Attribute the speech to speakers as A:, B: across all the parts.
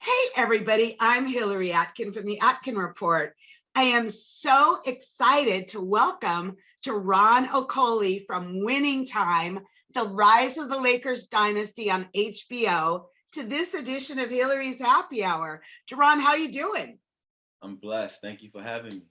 A: Hey, everybody, I'm Hillary Atkin from the Atkin Report. I am so excited to welcome Darone Okolie from Winning Time, The Rise of the Lakers Dynasty on HBO, to this edition of Hillary's Happy Hour. Darone, how you doing?
B: I'm blessed. Thank you for having me.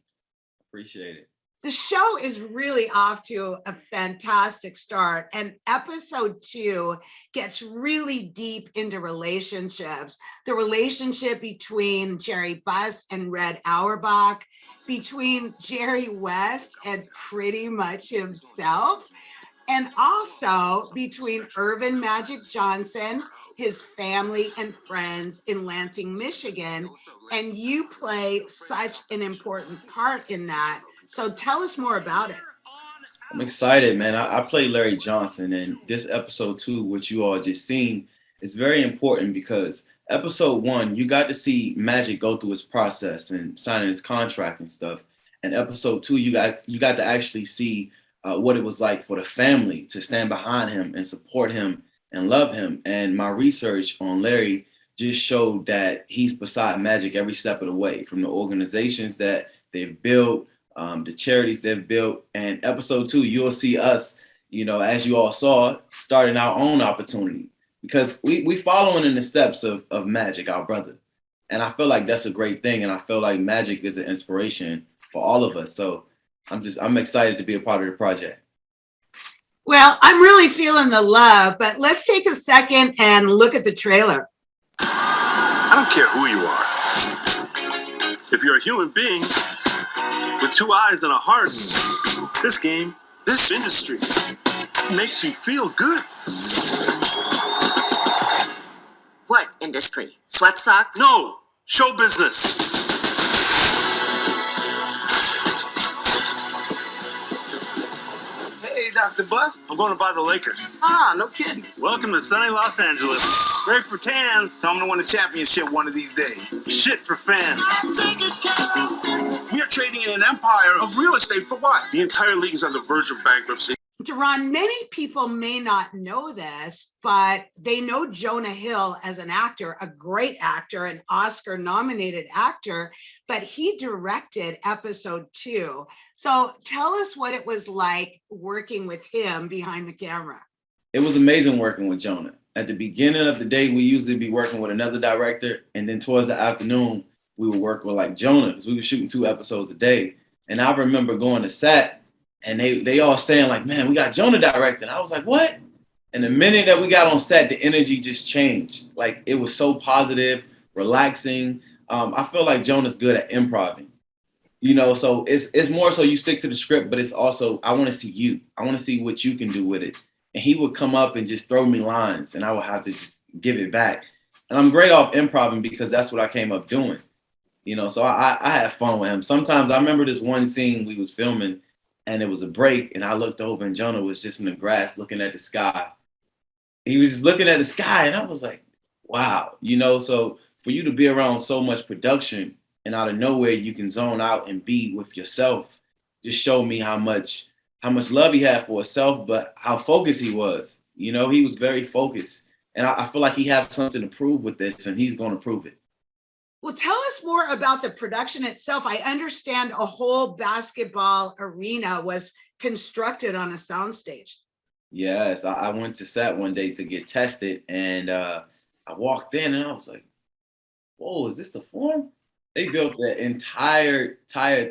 B: Appreciate it.
A: The show is really off to a fantastic start, and episode 2 gets really deep into relationships. The relationship between Jerry Buss and Red Auerbach, between Jerry West and pretty much himself, and also between Earvin Magic Johnson, his family and friends in Lansing, Michigan. And you play such an important part in that. So tell us more about it.
B: I'm excited, man. I play Larry Johnson, and this episode 2, which you all just seen, is very important because episode 1, you got to see Magic go through his process and signing his contract and stuff. And episode 2, you got to actually see what it was like for the family to stand behind him and support him and love him. And my research on Larry just showed that he's beside Magic every step of the way, from the organizations that they've built, the charities they've built. And episode 2, you'll see us, as you all saw, starting our own opportunity because we following in the steps of Magic, our brother. And I feel like that's a great thing. And I feel like Magic is an inspiration for all of us. So I'm excited to be a part of the project.
A: Well, I'm really feeling the love, but let's take a second and look at the trailer.
C: I don't care who you are. If you're a human being with 2 eyes and a heart, this game, this industry makes you feel good.
D: What industry? Sweat socks?
C: No, show business. Hey, Dr. Buss, I'm going to buy the Lakers.
D: Ah, no kidding.
C: Welcome to sunny Los Angeles. Great for tans.
E: Tell them to win a championship one of these days.
C: Shit for fans.
E: We are trading in an empire of real estate for what?
C: The entire league is on the verge of bankruptcy.
A: Darone, many people may not know this, but they know Jonah Hill as an actor, a great actor, an Oscar-nominated actor, but he directed episode 2. So tell us what it was like working with him behind the camera.
B: It was amazing working with Jonah. At the beginning of the day, we usually be working with another director, and then towards the afternoon, we would work with like Jonah because we were shooting 2 episodes a day. And I remember going to set, and they all saying like, man, we got Jonah directing. I was like, what? And the minute that we got on set, the energy just changed. Like, it was so positive, relaxing. I feel like Jonah's good at improvising, so it's more so you stick to the script, but it's also, I want to see you. I want to see what you can do with it. And he would come up and just throw me lines, and I would have to just give it back. And I'm great off improvising because that's what I came up doing, so I had fun with him. Sometimes I remember this one scene we was filming, and it was a break, and I looked over, and Jonah was just in the grass looking at the sky. He was just looking at the sky, and I was like, wow, so for you to be around so much production, and out of nowhere, you can zone out and be with yourself, just showed me how much love he had for himself, but how focused he was. He was very focused. And I feel like he has something to prove with this, and he's going to prove it.
A: Well, tell us more about the production itself. I understand a whole basketball arena was constructed on a soundstage.
B: Yes, I went to set one day to get tested, and I walked in, and I was like, whoa, is this the Forum? They built the entire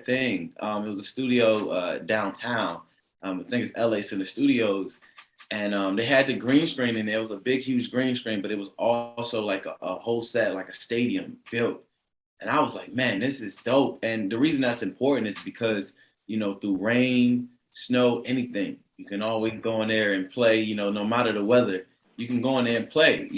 B: thing. It was a studio downtown. I think it's LA Center Studios. And they had the green screen in there. It was a big, huge green screen, but it was also like a whole set, like a stadium built. And I was like, man, this is dope. And the reason that's important is because, through rain, snow, anything, you can always go in there and play, no matter the weather, you can go in there and play,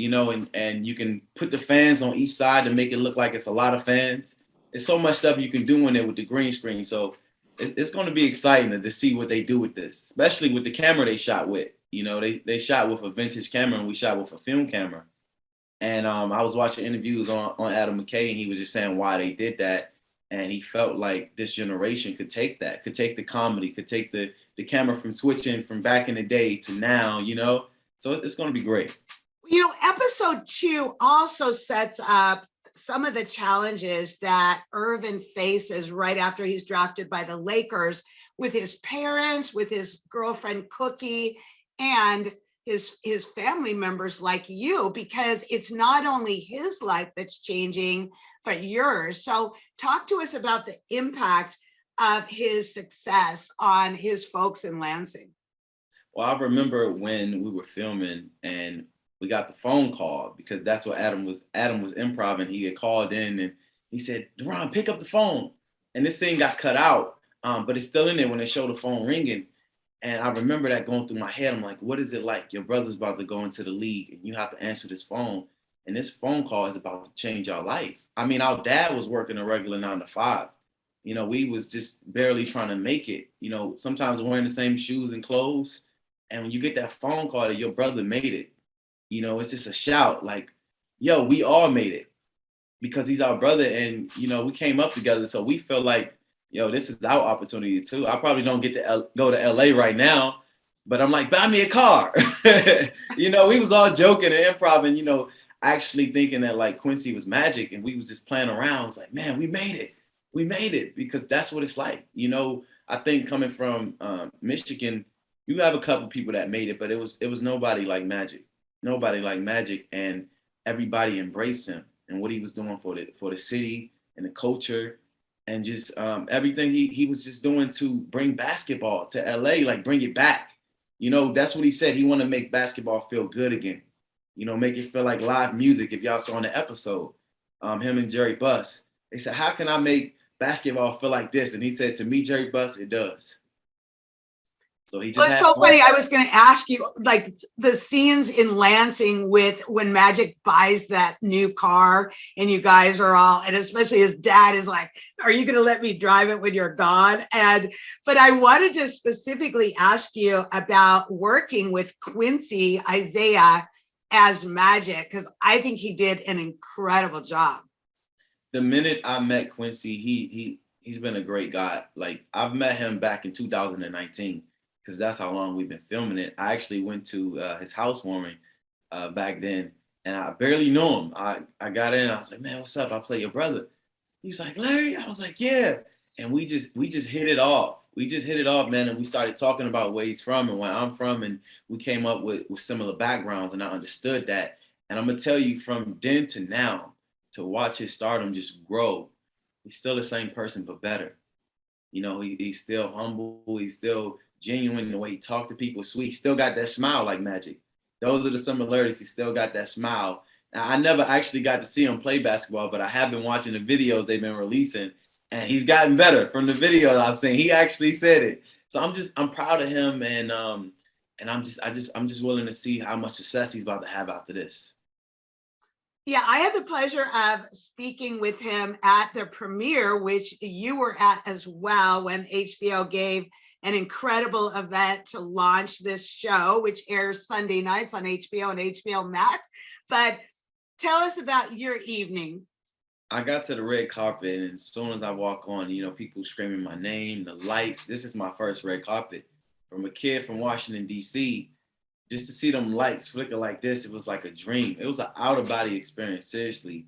B: and you can put the fans on each side to make it look like it's a lot of fans. There's so much stuff you can do in there with the green screen. So it's going to be exciting to see what they do with this, especially with the camera they shot with. They shot with a vintage camera, and we shot with a film camera. And I was watching interviews on Adam McKay, and he was just saying why they did that. And he felt like this generation could take that, could take the comedy, could take the camera from switching from back in the day to now, So it's going to be great.
A: Episode 2 also sets up some of the challenges that Earvin faces right after he's drafted by the Lakers with his parents, with his girlfriend Cookie, and his family members like you, because it's not only his life that's changing, but yours. So talk to us about the impact of his success on his folks in Lansing.
B: Well, I remember when we were filming and we got the phone call, because that's what Adam was improv, and he had called in and he said, "Darone, pick up the phone." And this scene got cut out, but it's still in there when they show the phone ringing. And I remember that going through my head. I'm like, what is it like? Your brother's about to go into the league and you have to answer this phone. And this phone call is about to change our life. I mean, our dad was working a regular 9 to 5. You know, we was just barely trying to make it. You know, sometimes wearing the same shoes and clothes. And when you get that phone call that your brother made it, you know, it's just a shout like, yo, we all made it because he's our brother. And, you know, we came up together. So we feel like, yo, this is our opportunity too. I probably don't get to go to LA right now, but I'm like, buy me a car. You know, we was all joking and improv and, you know, actually thinking that like Quincy was magic and we was just playing around. It's like, man, we made it. We made it because that's what it's like. You know, I think coming from Michigan, you have a couple people that made it, but it was nobody like Magic. Nobody like Magic, and everybody embraced him and what he was doing for the city and the culture. And just everything he was just doing to bring basketball to LA, like bring it back. You know, that's what he said. He wanted to make basketball feel good again. You know, make it feel like live music. If y'all saw in the episode, him and Jerry Buss, they said, how can I make basketball feel like this? And he said, to me, Jerry Buss, it does. So he just
A: well, it's so funny. I was going to ask you, like the scenes in Lansing with when Magic buys that new car and you guys are all, and especially his dad is like, are you going to let me drive it when you're gone? But I wanted to specifically ask you about working with Quincy Isaiah as Magic, because I think he did an incredible job.
B: The minute I met Quincy, he's been a great guy. Like I've met him back in 2019. Because that's how long we've been filming it. I actually went to his housewarming back then, and I barely knew him. I got in, I was like, man, what's up? I play your brother. He was like, Larry? I was like, yeah. And we just hit it off. We just hit it off, man, and we started talking about where he's from and where I'm from, and we came up with similar backgrounds, and I understood that. And I'm going to tell you, from then to now, to watch his stardom just grow, he's still the same person, but better. You know, he's still humble. He's still genuine in the way he talked to people, sweet. He still got that smile like Magic. Those are the similarities. He still got that smile. Now, I never actually got to see him play basketball, but I have been watching the videos they've been releasing, and he's gotten better from the videos I've seen. He actually said it. So I'm proud of him, and I'm just willing to see how much success he's about to have after this.
A: Yeah, I had the pleasure of speaking with him at the premiere, which you were at as well, when HBO gave an incredible event to launch this show, which airs Sunday nights on HBO and HBO Max. But tell us about your evening.
B: I got to the red carpet, and as soon as I walk on, you know, people screaming my name, the lights. This is my first red carpet. From a kid from Washington, D.C., just to see them lights flicker like this, it was like a dream. It was an out-of-body experience, seriously.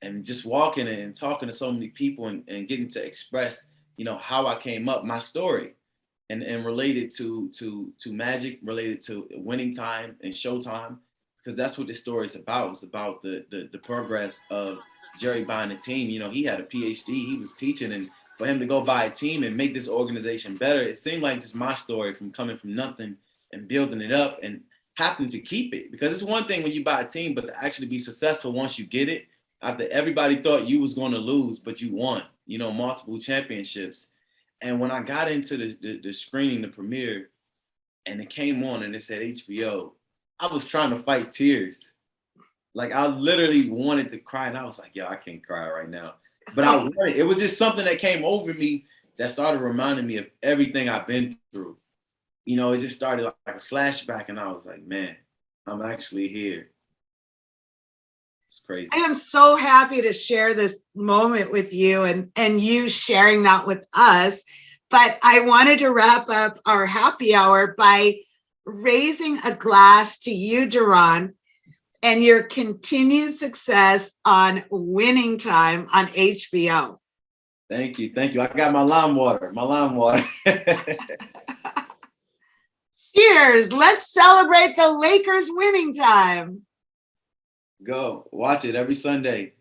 B: And just walking and talking to so many people and getting to express, you know, how I came up, my story, and related to Magic, related to Winning Time and Showtime, because that's what this story is about. It's about the progress of Jerry buying a team. You know, he had a PhD, he was teaching, and for him to go buy a team and make this organization better, it seemed like just my story from coming from nothing and building it up and happen to keep it. Because it's one thing when you buy a team, but to actually be successful once you get it, after everybody thought you was going to lose, but you won, you know, multiple championships. And when I got into the screening, the premiere, and it came on and it said HBO, I was trying to fight tears. Like I literally wanted to cry, and I was like, yo, I can't cry right now. But I wanted, it was just something that came over me that started reminding me of everything I've been through. You know, it just started like a flashback, and I was like, man, I'm actually here. It's crazy.
A: I am so happy to share this moment with you and you sharing that with us. But I wanted to wrap up our happy hour by raising a glass to you, Darone, and your continued success on Winning Time on HBO.
B: Thank you. Thank you. I got my lime water.
A: Cheers. Let's celebrate the Lakers winning time.
B: Go watch it every Sunday.